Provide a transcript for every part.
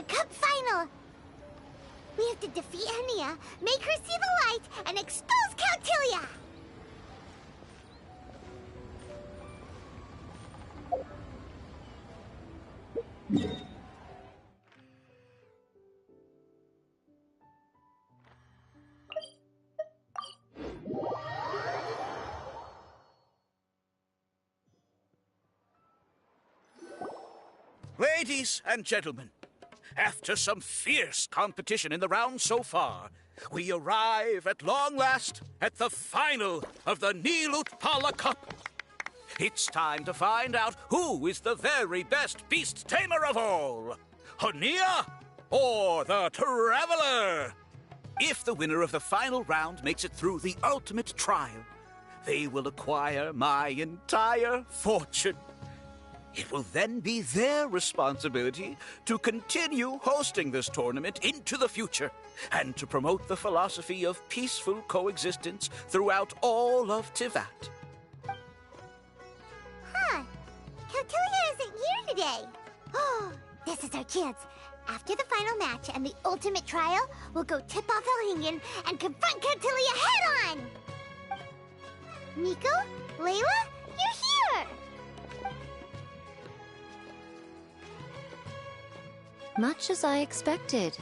Cup final! We have to defeat Hania, make her see the light, and expose Cautilia! Ladies and gentlemen, after some fierce competition in the round so far, we arrive at long last at the final of the Nilutpala Cup. It's time to find out who is the very best beast tamer of all, Hania or the Traveler. If the winner of the final round makes it through the ultimate trial, they will acquire my entire fortune. It will then be their responsibility to continue hosting this tournament into the future and to promote the philosophy of peaceful coexistence throughout all of Tivat. Huh. Cautilia isn't here today. Oh, this is our chance. After the final match and the ultimate trial, we'll go tip off Elhingen and confront Cautilia head-on! Nico? Layla? You're here! Much as I expected.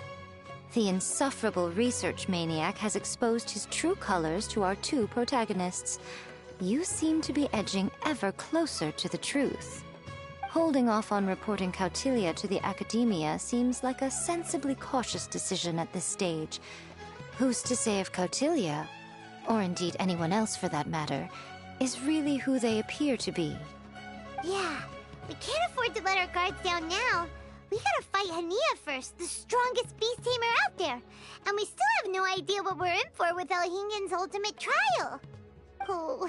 The insufferable research maniac has exposed his true colors to our two protagonists. You seem to be edging ever closer to the truth. Holding off on reporting Cautilia to the Academia seems like a sensibly cautious decision at this stage. Who's to say if Cautilia, or indeed anyone else for that matter, is really who they appear to be? Yeah, we can't afford to let our guards down now. We gotta fight Hania first, the strongest beast tamer out there. And we still have no idea what we're in for with Elhingen's ultimate trial. Oh,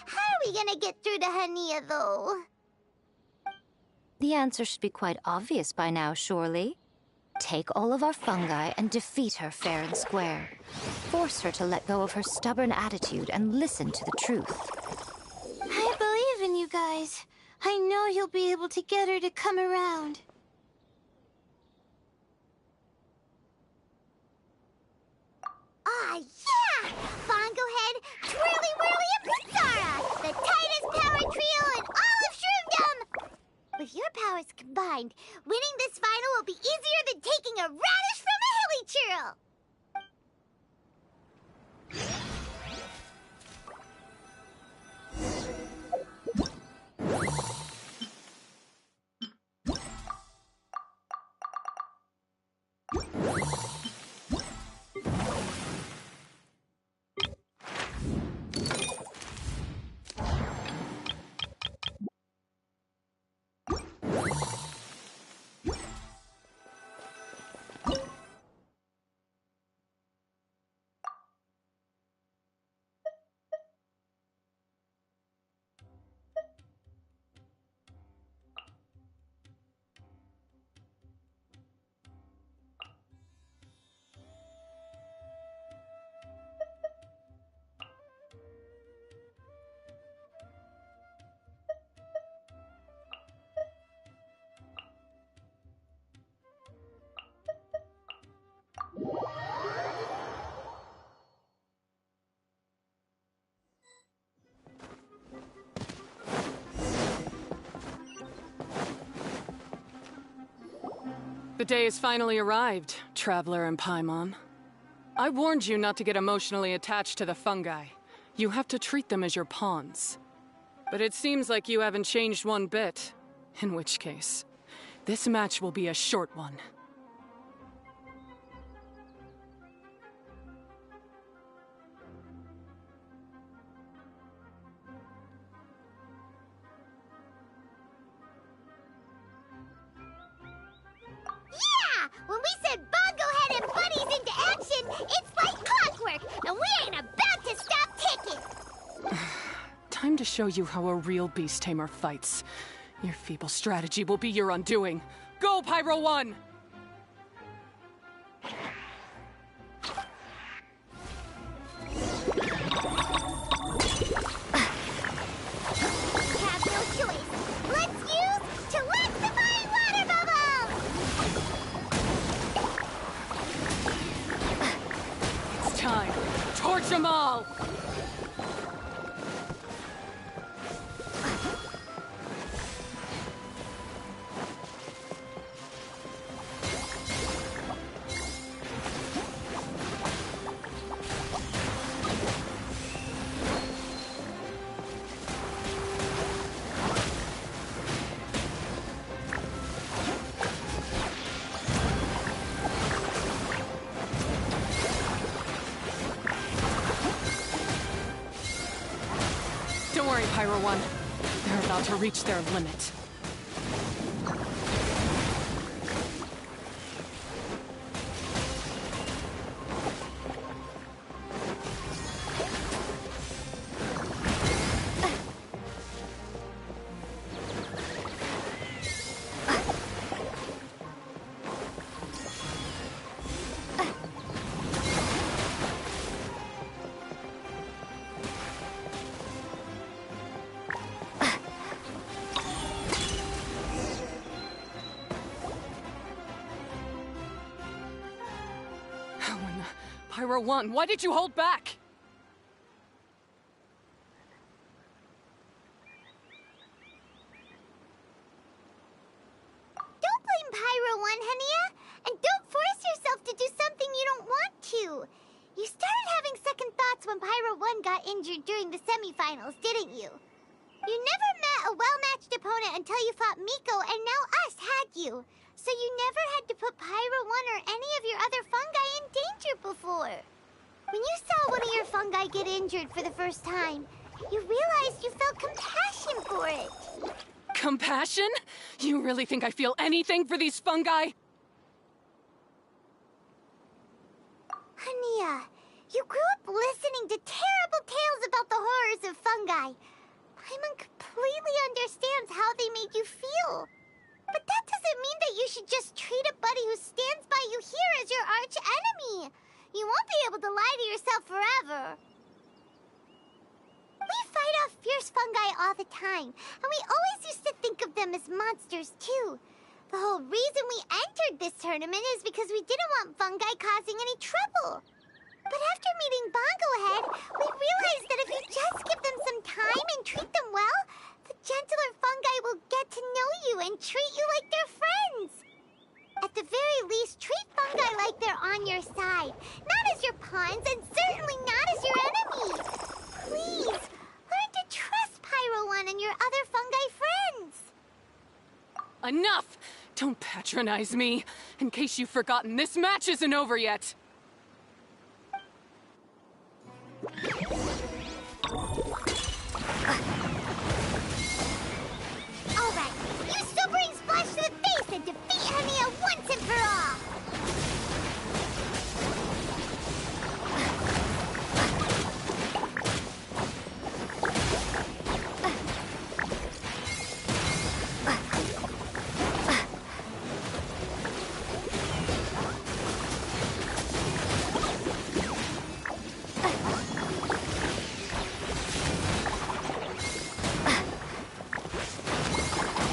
how are we gonna get through to Hania, though? The answer should be quite obvious by now, surely. Take all of our fungi and defeat her fair and square. Force her to let go of her stubborn attitude and listen to the truth. I believe in you guys. I know you'll be able to get her to come around. Ah, yeah! Bongo Head, Twirly Whirly, and Pizzara! The tightest power trio in all of Shroomdom! With your powers combined, winning this final will be easier than taking a radish from a hilly churl! The day has finally arrived, Traveler and Paimon. I warned you not to get emotionally attached to the fungi. You have to treat them as your pawns. But it seems like you haven't changed one bit. In which case, this match will be a short one. When we send Bongo Head and buddies into action, it's like clockwork, and we ain't about to stop ticking! Time to show you how a real beast tamer fights. Your feeble strategy will be your undoing. Go, Pyro 1! Have no choice. Let's use Electrifying Water Bubble! It's time. Torch them all! Don't worry, Pyro 1. They're about to reach their limit. Pyro 1, why did you hold back? Don't blame Pyro 1, Hania. And don't force yourself to do something you don't want to. You started having second thoughts when Pyro 1 got injured during the semifinals, didn't you? You never met a well-matched opponent until you fought Miko, and now us had you. So you never had to put Pyro 1 or any of your other fungi in danger before. When you saw one of your fungi get injured for the first time, you realized you felt compassion for it. Compassion? You really think I feel anything for these fungi? Hania, you grew up listening to terrible tales about the horrors of fungi. Paimon completely understands how they made you feel. But that doesn't mean that you should just treat a buddy who stands by you here as your arch enemy. You won't be able to lie to yourself forever. We fight off fierce fungi all the time, and we always used to think of them as monsters too. The whole reason we entered this tournament is because we didn't want fungi causing any trouble. But after meeting Bongo Head, we realized that if you just give them some time and treat them well, the gentler fungi will get to know you and treat you like their friends. At the very least, treat fungi like they're on your side, not as your pawns and certainly not as your enemies. Please, learn to trust Pyro 1 and your other fungi friends. Enough! Don't patronize me. In case you've forgotten, this match isn't over yet. Alright, use Sobering Splash to the face and defeat Hania once and for all!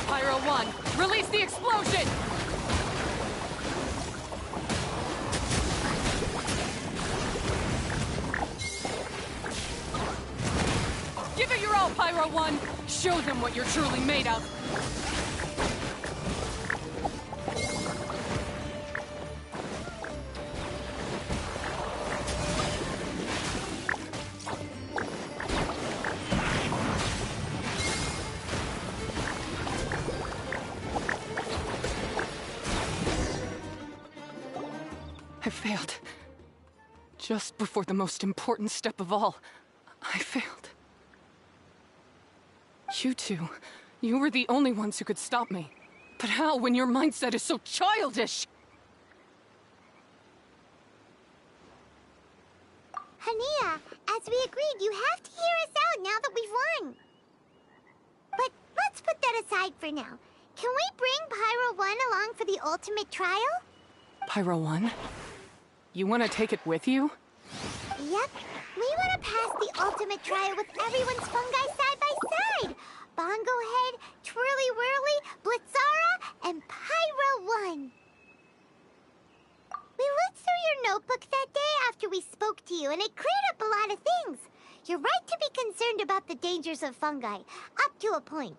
Pyro 1, release the explosion! Give it your all, Pyro 1! Show them what you're truly made of! I failed. Just before the most important step of all, I failed. You two, you were the only ones who could stop me. But how when your mindset is so childish? Hania, as we agreed, you have to hear us out now that we've won. But let's let's put that aside for now. Can we bring Pyro 1 along for the ultimate trial? Pyro 1? You want to take it with you? Yep. We want to pass the ultimate trial with everyone's fungi side by side. Bongo Head, Twirly Whirly, Blitzara, and Pyro 1. We looked through your notebook that day after we spoke to you, and it cleared up a lot of things. You're right to be concerned about the dangers of fungi, up to a point.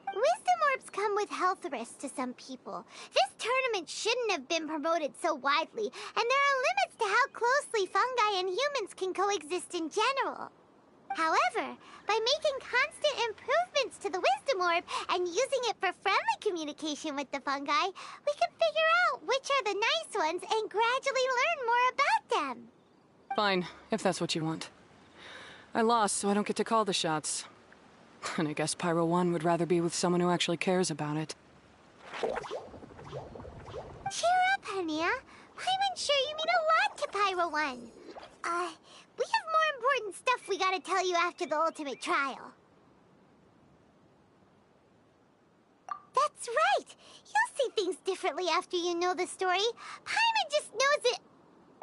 Wisdom orbs come with health risks to some people. This tournament shouldn't have been promoted so widely, and there are limits to how closely fungi and humans can coexist in general. However, by making constant improvements to the Wisdom Orb and using it for friendly communication with the fungi, we can figure out which are the nice ones and gradually learn more about them. Fine, if that's what you want. I lost, so I don't get to call the shots. And I guess Pyro 1 would rather be with someone who actually cares about it. Cheer up, Hania. I'm sure you mean a lot to Pyro 1. We have more important stuff we gotta tell you after the ultimate trial. That's right! You'll see things differently after you know the story. Paimon just knows it.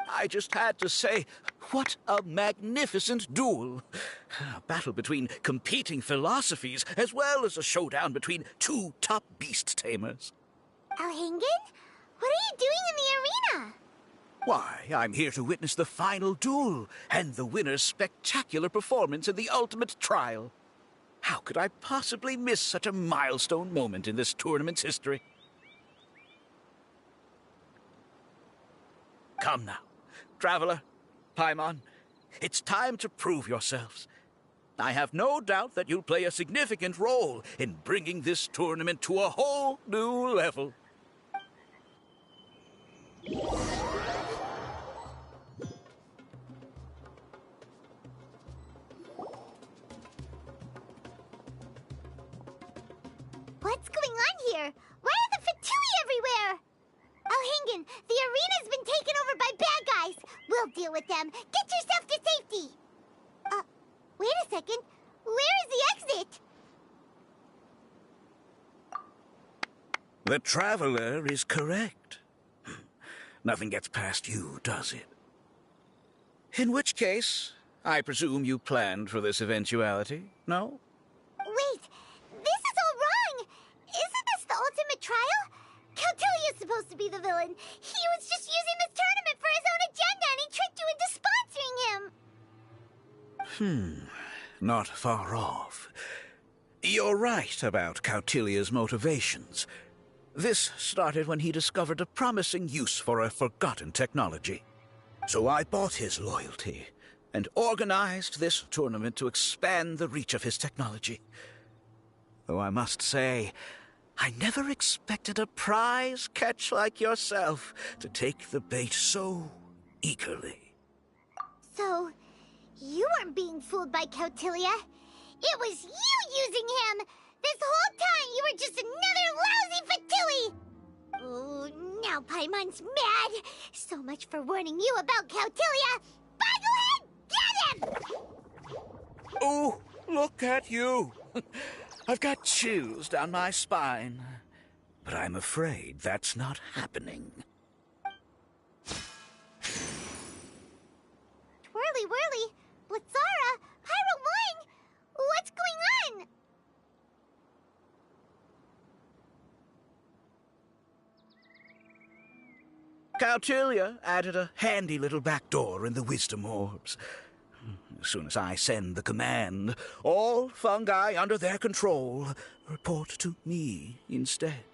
I just had to say, what a magnificent duel. A battle between competing philosophies, as well as a showdown between two top beast tamers. Alhingen? What are you doing in the arena? Why, I'm here to witness the final duel, and the winner's spectacular performance in the ultimate trial. How could I possibly miss such a milestone moment in this tournament's history? Come now, Traveler, Paimon, it's time to prove yourselves. I have no doubt that you'll play a significant role in bringing this tournament to a whole new level. What's going on here? Why are the Fatui everywhere? Alhingen, the arena's been taken over by bad guys. We'll deal with them. Get yourself to safety. Wait a second. Where is the exit? The Traveler is correct. Nothing gets past you, does it? In which case, I presume you planned for this eventuality, no? Wait, this is all wrong. Isn't this the ultimate trial? Cautilia's supposed to be the villain. He was just using this tournament for his own agenda, and he tricked you into sponsoring him. Not far off. You're right about Cautilia's motivations. This started when he discovered a promising use for a forgotten technology. So I bought his loyalty and organized this tournament to expand the reach of his technology. Though I must say, I never expected a prize catch like yourself to take the bait so eagerly. So, you weren't being fooled by Cautilia. It was you using him! This whole time you were just another lousy Fatui! Oh, now Paimon's mad! So much for warning you about Cautilia! Boglehead, get him! Oh, look at you! I've got chills down my spine. But I'm afraid that's not happening. Twirly Whirly, Blitzara, Pyro 1! What's going on? Cautilia added a handy little back door in the Wisdom Orbs. As soon as I send the command, all fungi under their control report to me instead.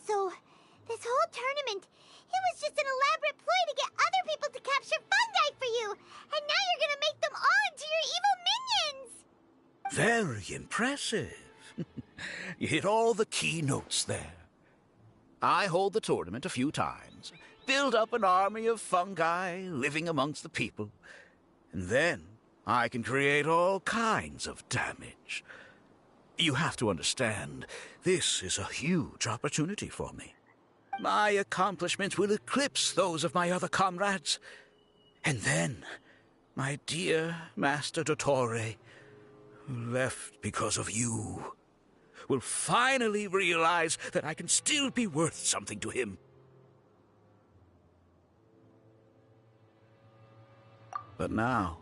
So, this whole tournament, it was just an elaborate ploy to get other people to capture fungi for you! And now you're gonna make them all into your evil minions! Very impressive. You hit all the key notes there. I hold the tournament a few times, build up an army of fungi living amongst the people, and then I can create all kinds of damage. You have to understand, this is a huge opportunity for me. My accomplishments will eclipse those of my other comrades. And then, my dear Master Dottore, who left because of you, will finally realize that I can still be worth something to him. But now,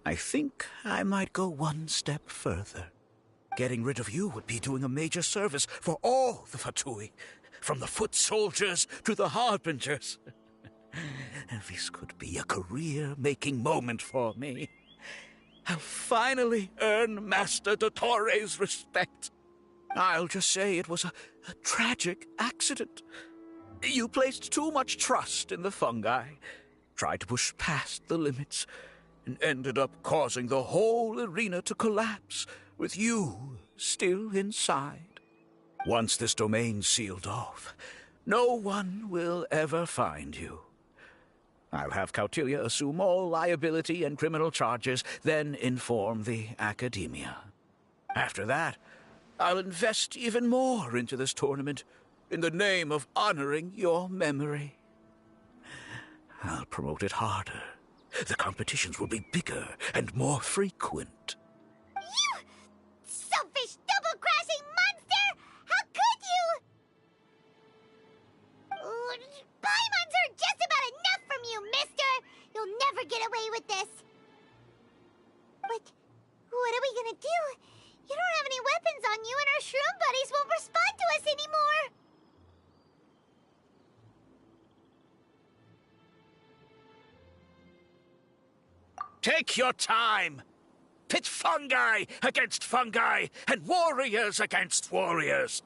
I think I might go one step further. Getting rid of you would be doing a major service for all the Fatui, from the foot soldiers to the harbingers. This could be a career-making moment for me. I'll finally earn Master Dottore's respect. I'll just say it was a tragic accident. You placed too much trust in the fungi, tried to push past the limits, and ended up causing the whole arena to collapse, with you still inside. Once this domain's sealed off, no one will ever find you. I'll have Cautilia assume all liability and criminal charges, then inform the Academia. After that, I'll invest even more into this tournament, in the name of honoring your memory. I'll promote it harder. The competitions will be bigger and more frequent. You selfish, double-crashing monster! How could you? Paimons are just about enough from you, mister! You'll never get away with this. But what are we gonna do? You don't have any weapons on you, and our shroom buddies won't respond to us anymore. Take your time. Pit fungi against fungi, and warriors against warriors.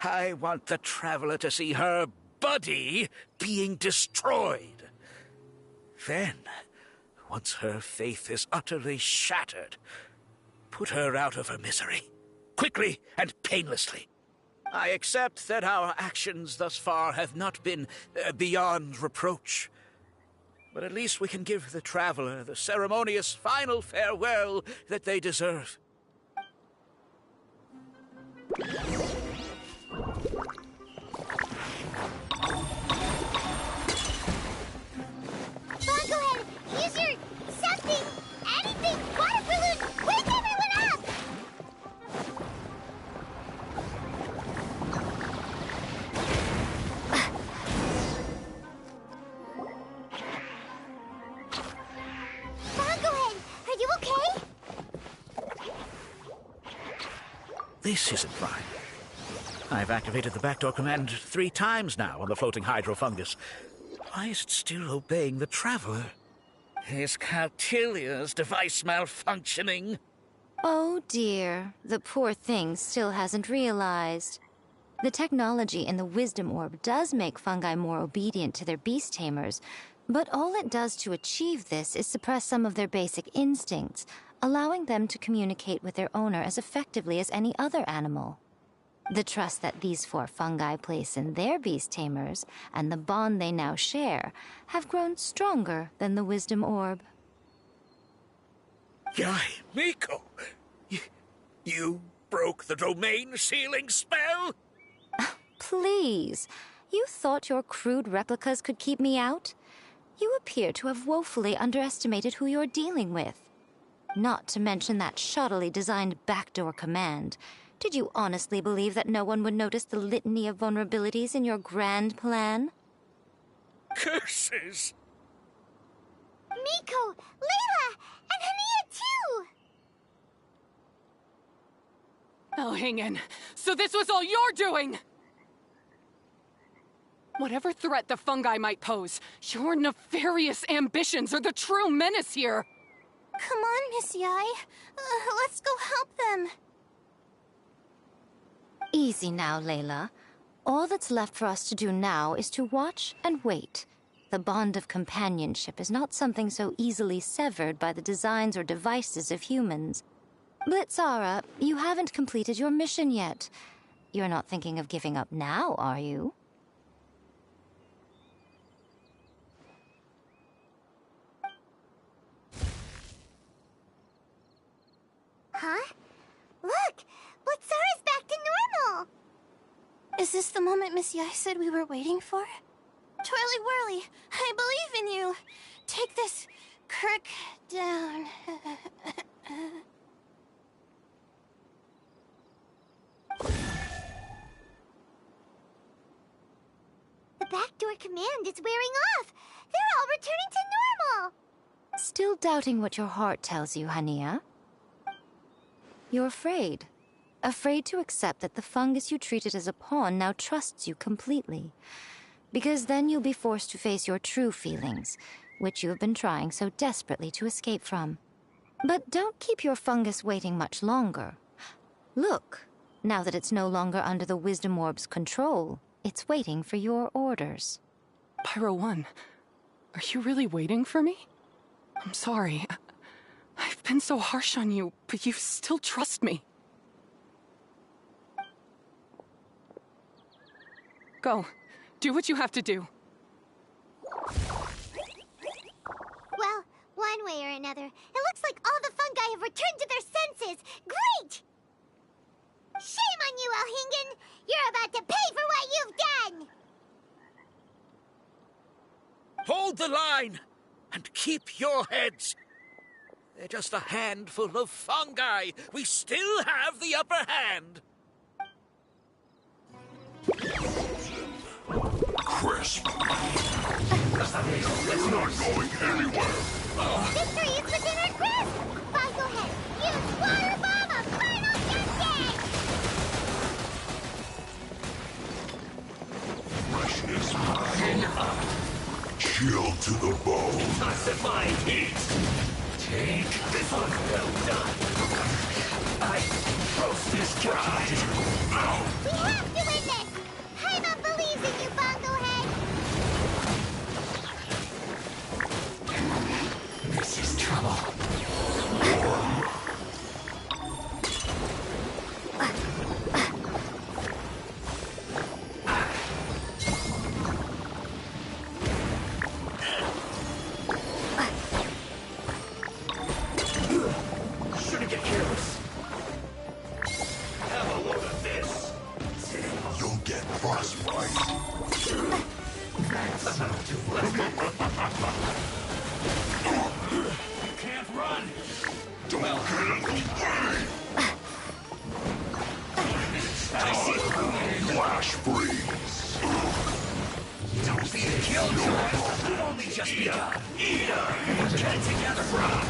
I want the Traveler to see her buddy being destroyed. Then, once her faith is utterly shattered, put her out of her misery, quickly and painlessly. I accept that our actions thus far have not been beyond reproach. But at least we can give the Traveler the ceremonious final farewell that they deserve. Fungohead, use your something, anything, water balloon! Wake everyone up! Fungohead, are you okay? This isn't right. I've activated the backdoor command 3 times now on the floating hydro fungus. Why is it still obeying the Traveler? Is Cautilia's device malfunctioning? Oh dear, the poor thing still hasn't realized. The technology in the Wisdom Orb does make fungi more obedient to their beast tamers, but all it does to achieve this is suppress some of their basic instincts, allowing them to communicate with their owner as effectively as any other animal. The trust that these 4 fungi place in their beast tamers, and the bond they now share, have grown stronger than the Wisdom Orb. Yai, Miko! You broke the domain sealing spell? Please, you thought your crude replicas could keep me out? You appear to have woefully underestimated who you're dealing with. Not to mention that shoddily designed backdoor command. Did you honestly believe that no one would notice the litany of vulnerabilities in your grand plan? Curses! Miko, Layla, and Hania too! Elhingen, so this was all you're doing! Whatever threat the fungi might pose, your nefarious ambitions are the true menace here! Come on, Miss Yai. Let's go help them. Easy now, Layla. All that's left for us to do now is to watch and wait. The bond of companionship is not something so easily severed by the designs or devices of humans. Blitzara, you haven't completed your mission yet. You're not thinking of giving up now, are you? Huh? Look! Blitzara's back to normal! Is this the moment Miss Yai said we were waiting for? Twirly Whirly, I believe in you. Take this crook down. backdoor command is wearing off. They're all returning to normal. Still doubting what your heart tells you, Hania? You're afraid. Afraid to accept that the fungus you treated as a pawn now trusts you completely. Because then you'll be forced to face your true feelings, which you have been trying so desperately to escape from. But don't keep your fungus waiting much longer. Look, now that it's no longer under the Wisdom Orb's control, it's waiting for your orders. Pyro 1, are you really waiting for me? I'm sorry. I've been so harsh on you, but you still trust me. Go. Do what you have to do. Well, one way or another, it looks like all the fungi have returned to their senses. Great! Shame on you, Elhingen! You're about to pay for what you've done! Hold the line and keep your heads. They're just a handful of fungi. We still have the upper hand. Crisp. It's not going anywhere. Victory is within our grasp! Bongo Head, use Water Bomb of Final Justice! Freshness. Chill to the bone. Not at my heat. Take this one. Well done. I roast this guy. We have to win this! Paimon believes in you, Bongo Head! This is trouble. Shouldn't get careless. Have a load of this. You'll get frostbite. That's not too late. You can't run. Don't get in the way. I see. Flash freeze. Don't be a killjoy. We've only just begun. Get it together, Rob.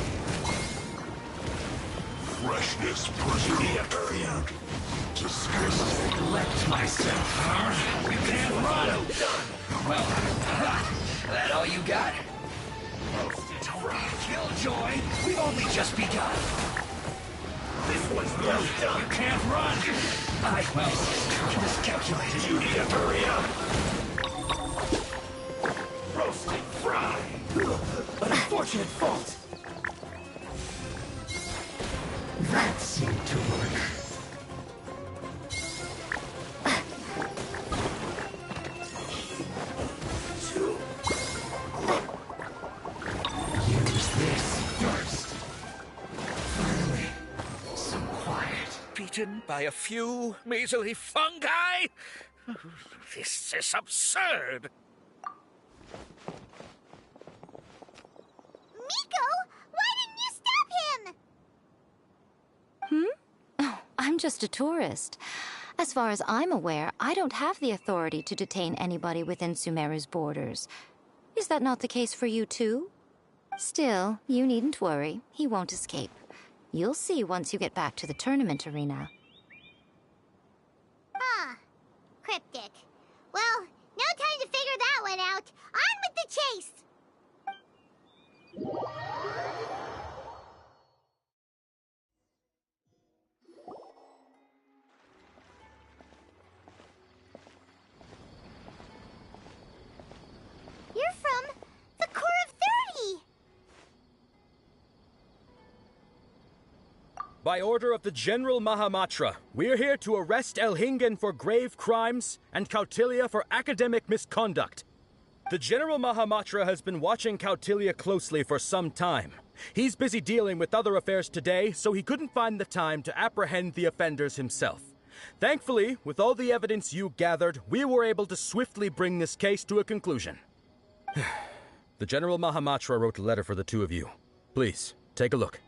Freshness preserved. Disgusting. Collect myself, huh? You can't run. Done. Well, that all you got? Don't be a killjoy. We've only just begun. This one's well done. You can't run. Miscalculated. You need to hurry up. Roasted fry. An unfortunate fault. That seemed to work. Use this first. Finally, some quiet. Beaten by a few measly fungi? This is absurd. Miko, why didn't you stop him? Oh, I'm just a tourist. As far as I'm aware, I don't have the authority to detain anybody within Sumeru's borders. Is that not the case for you too? Still, you needn't worry. He won't escape. You'll see once you get back to the tournament arena. Huh. Cryptic. Well, no time to figure that one out. On with the chase! You're from the Core of 30! By order of the General Mahamatra, we're here to arrest Elhingen for grave crimes and Kautilya for academic misconduct. The General Mahamatra has been watching Kautilya closely for some time. He's busy dealing with other affairs today, so he couldn't find the time to apprehend the offenders himself. Thankfully, with all the evidence you gathered, we were able to swiftly bring this case to a conclusion. The General Mahamatra wrote a letter for the two of you. Please, take a look.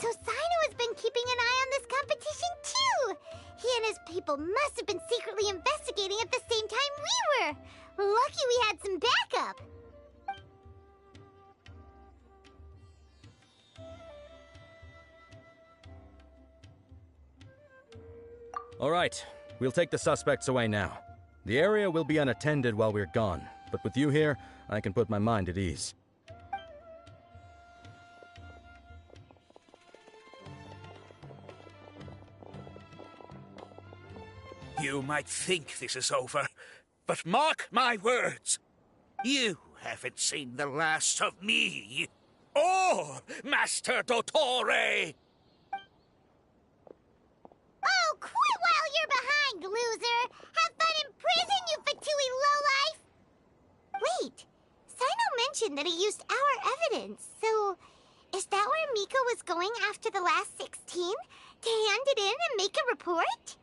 So Sino has been keeping an eye on this competition too! He and his people must have been secretly investigating at the same time we were! Lucky we had some backup! All right, we'll take the suspects away now. The area will be unattended while we're gone, but with you here, I can put my mind at ease. You might think this is over, but mark my words. You haven't seen the last of me, or Master Dottore! Oh, quit while you're behind, loser! Have fun in prison, you fatui lowlife! Wait, Sino mentioned that he used our evidence, so is that where Miko was going after the last 16? To hand it in and make a report?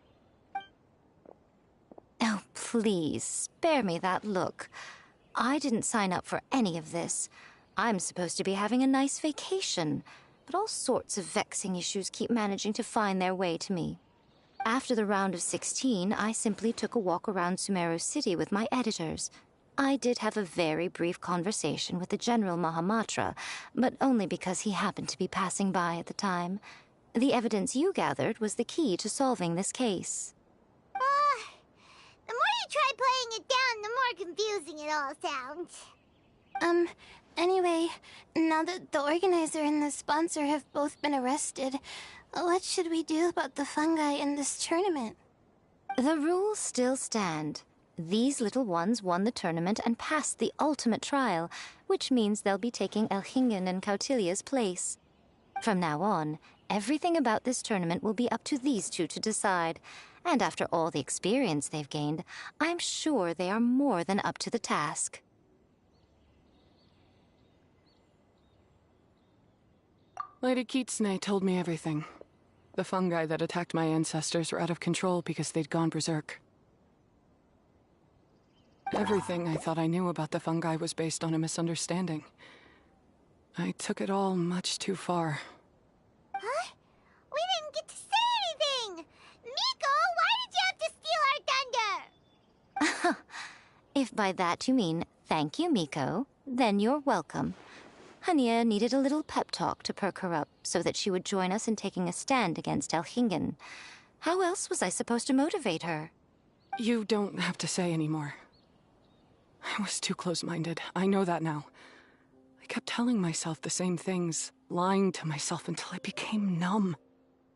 Oh, please, spare me that look. I didn't sign up for any of this. I'm supposed to be having a nice vacation, but all sorts of vexing issues keep managing to find their way to me. After the round of 16, I simply took a walk around Sumeru City with my editors. I did have a very brief conversation with the General Mahamatra, but only because he happened to be passing by at the time. The evidence you gathered was the key to solving this case. The more you try playing it down, the more confusing it all sounds. Anyway, now that the organizer and the sponsor have both been arrested, what should we do about the fungi in this tournament? The rules still stand. These little ones won the tournament and passed the ultimate trial, which means they'll be taking Elhingen and Cautilia's place. From now on, everything about this tournament will be up to these two to decide. And after all the experience they've gained, I'm sure they are more than up to the task. Lady Kitsune told me everything. The fungi that attacked my ancestors were out of control because they'd gone berserk. Everything I thought I knew about the fungi was based on a misunderstanding. I took it all much too far. Huh? We didn't get to say anything! Miko, why did you have to steal our thunder? If by that you mean thank you, Miko, then you're welcome. Hania needed a little pep talk to perk her up so that she would join us in taking a stand against Elhingen. How else was I supposed to motivate her? You don't have to say anymore. I was too close-minded. I know that now. I kept telling myself the same things, lying to myself until I became numb.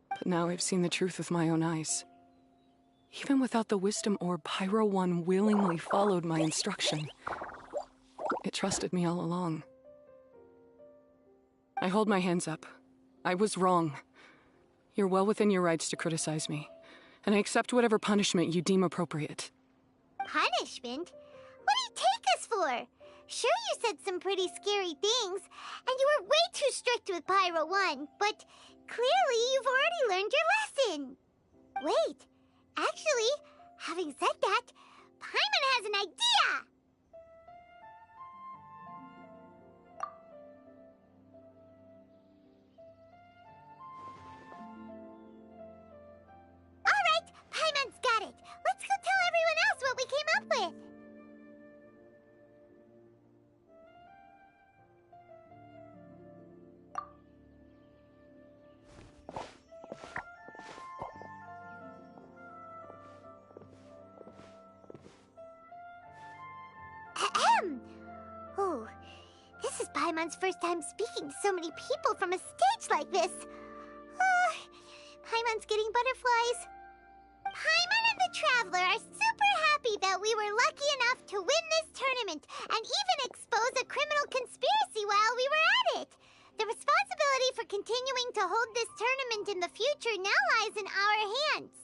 But now I've seen the truth with my own eyes. Even without the wisdom orb, Pyro 1 willingly followed my instruction. It trusted me all along. I hold my hands up. I was wrong. You're well within your rights to criticize me, and I accept whatever punishment you deem appropriate. Punishment? What do you take us for? Sure, you said some pretty scary things, and you were way too strict with Pyro 1, but clearly you've already learned your lesson. Wait, actually, having said that, Paimon has an idea! Alright, Paimon's got it. Let's go tell everyone else what we came up with. Ahem. Oh, this is Paimon's first time speaking to so many people from a stage like this. Paimon's getting butterflies. Paimon and the Traveler are super happy that we were lucky enough to win this tournament and even expose a criminal conspiracy while we were at it. The responsibility for continuing to hold this tournament in the future now lies in our hands.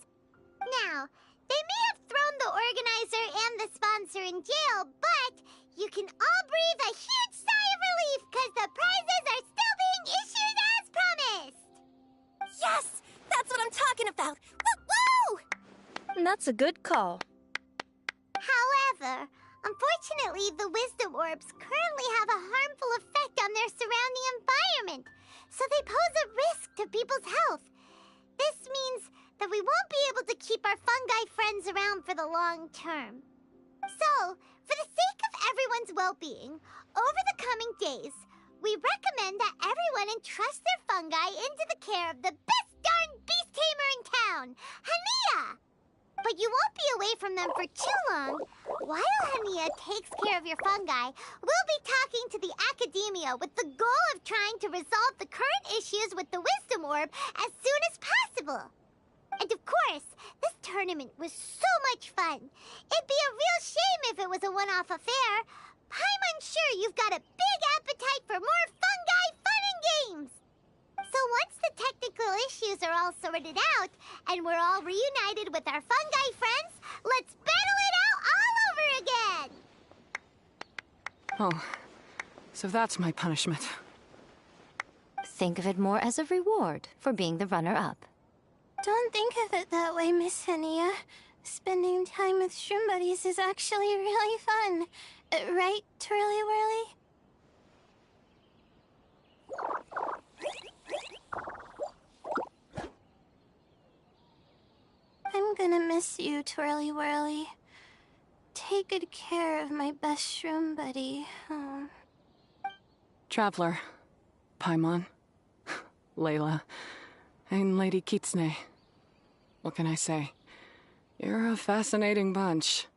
Now, they may have thrown the organizer and the sponsor in jail, but you can all breathe a huge sigh of relief because the prizes are still being issued as promised! Yes! That's what I'm talking about! Woo-woo! That's a good call. However, unfortunately, the wisdom orbs currently have a harmful effect on their surrounding environment, so they pose a risk to people's health. This means that we won't be able to keep our fungi friends around for the long term. So, for the sake of everyone's well-being, over the coming days, we recommend that everyone entrust their fungi into the care of the best darn beast tamer in town, Hania! But you won't be away from them for too long. While Hania takes care of your fungi, we'll be talking to the academia with the goal of trying to resolve the current issues with the Wisdom Orb as soon as possible. And of course, this tournament was so much fun. It'd be a real shame if it was a one-off affair. I'm sure you've got a big appetite for more fungi fun and games. So once the technical issues are all sorted out, and we're all reunited with our fungi friends, let's battle it out all over again! Oh, so that's my punishment. Think of it more as a reward for being the runner-up. Don't think of it that way, Miss Hania. Spending time with shroom buddies is actually really fun. Right, Twirly Whirly? I'm gonna miss you, Twirly Whirly. Take good care of my best shroom buddy. Oh. Traveler, Paimon, Layla, and Lady Kitsune. What can I say? You're a fascinating bunch.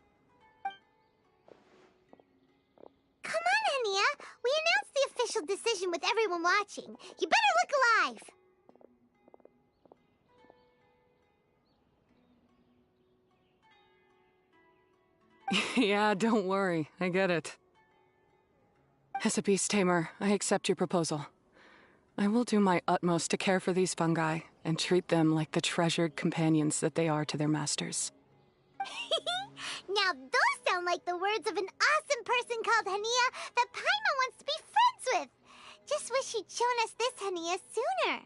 Come on, Hania. We announced the official decision with everyone watching. You better look alive. Yeah, don't worry. I get it. As a beast tamer, I accept your proposal. I will do my utmost to care for these fungi and treat them like the treasured companions that they are to their masters. Now those sound like the words of an awesome person called Hania that Paimon wants to be friends with. Just wish she'd shown us this Hania sooner.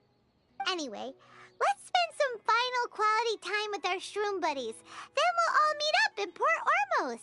Anyway, let's spend some final quality time with our shroom buddies. Then we'll all meet up in Port Ormos.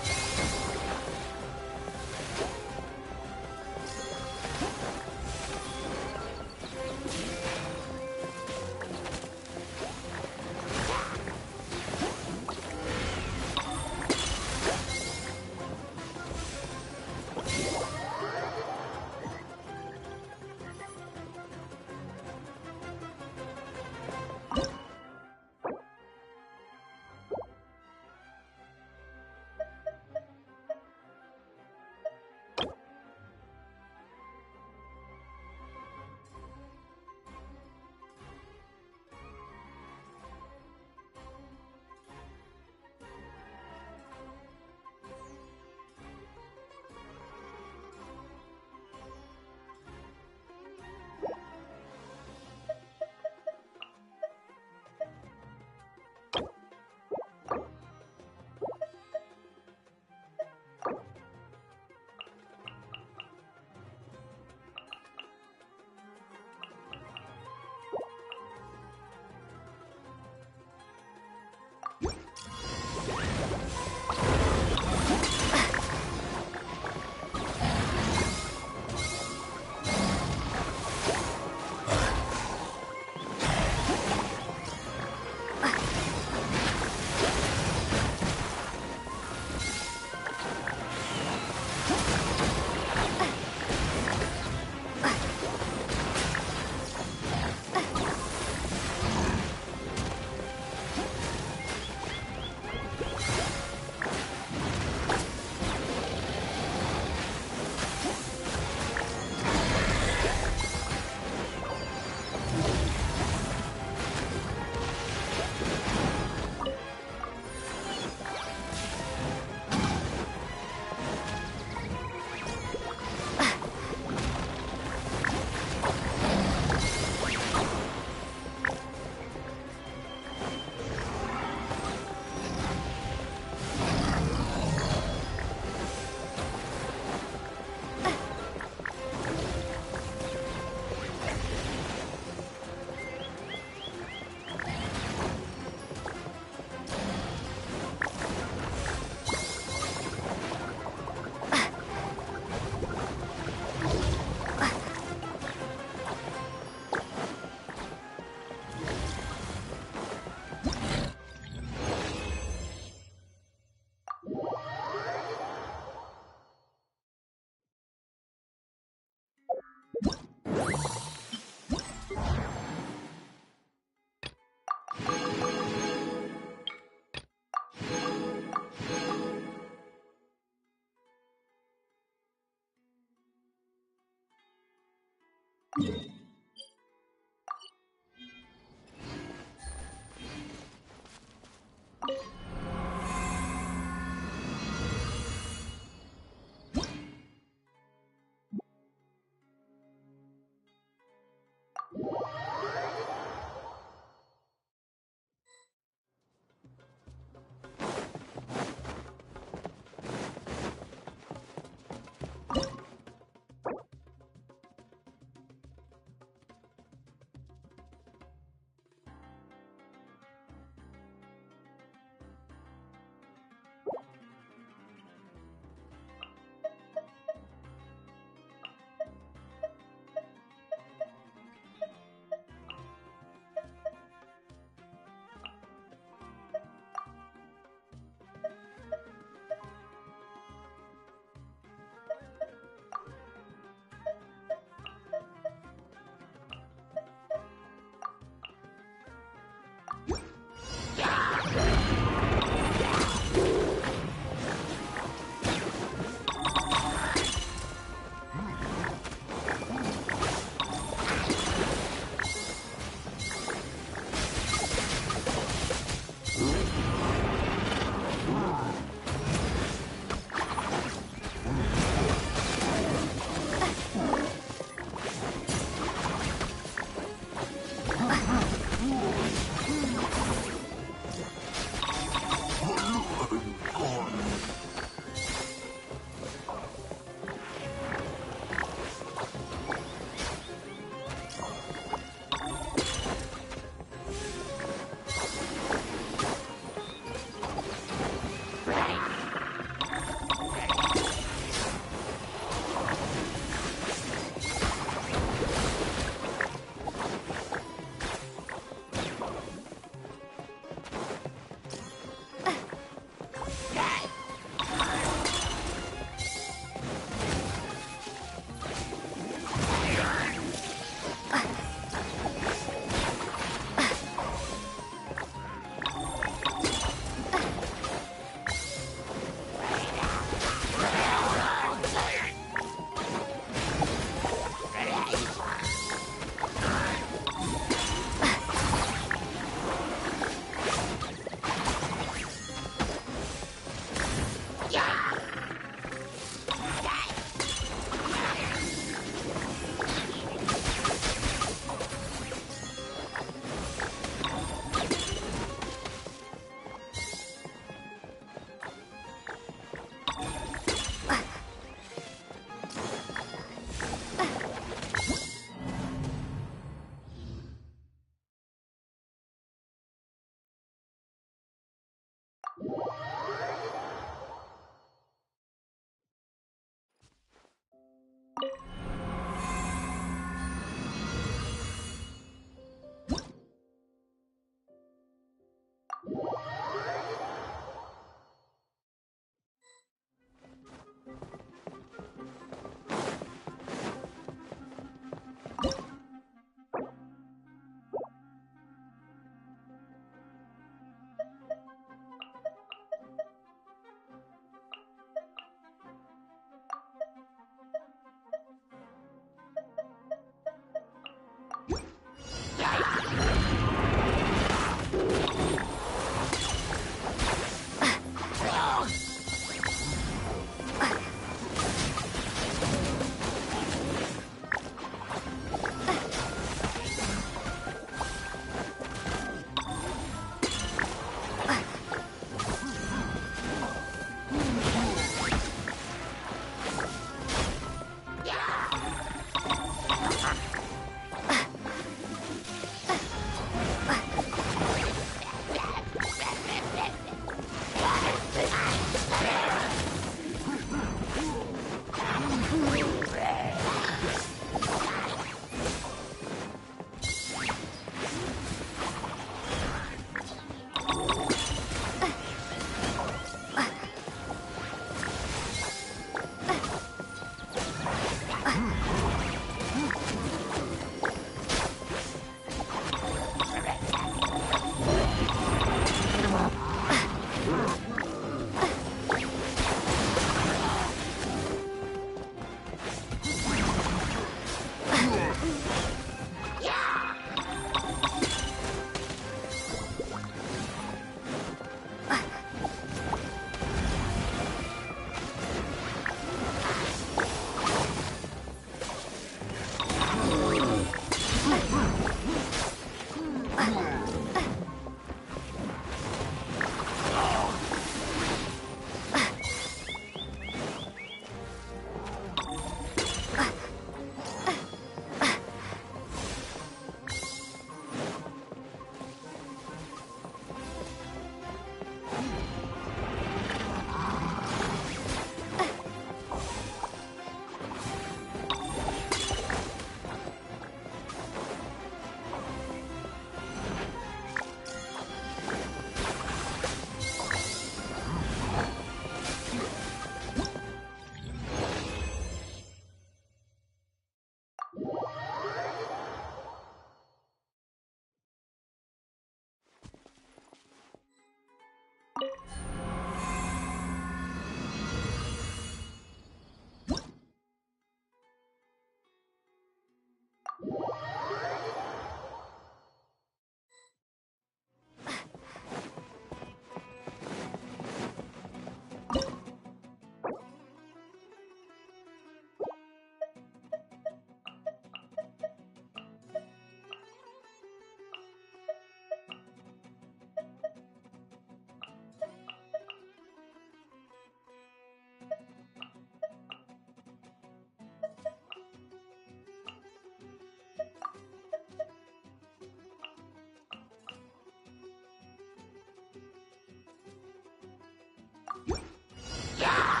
Yeah!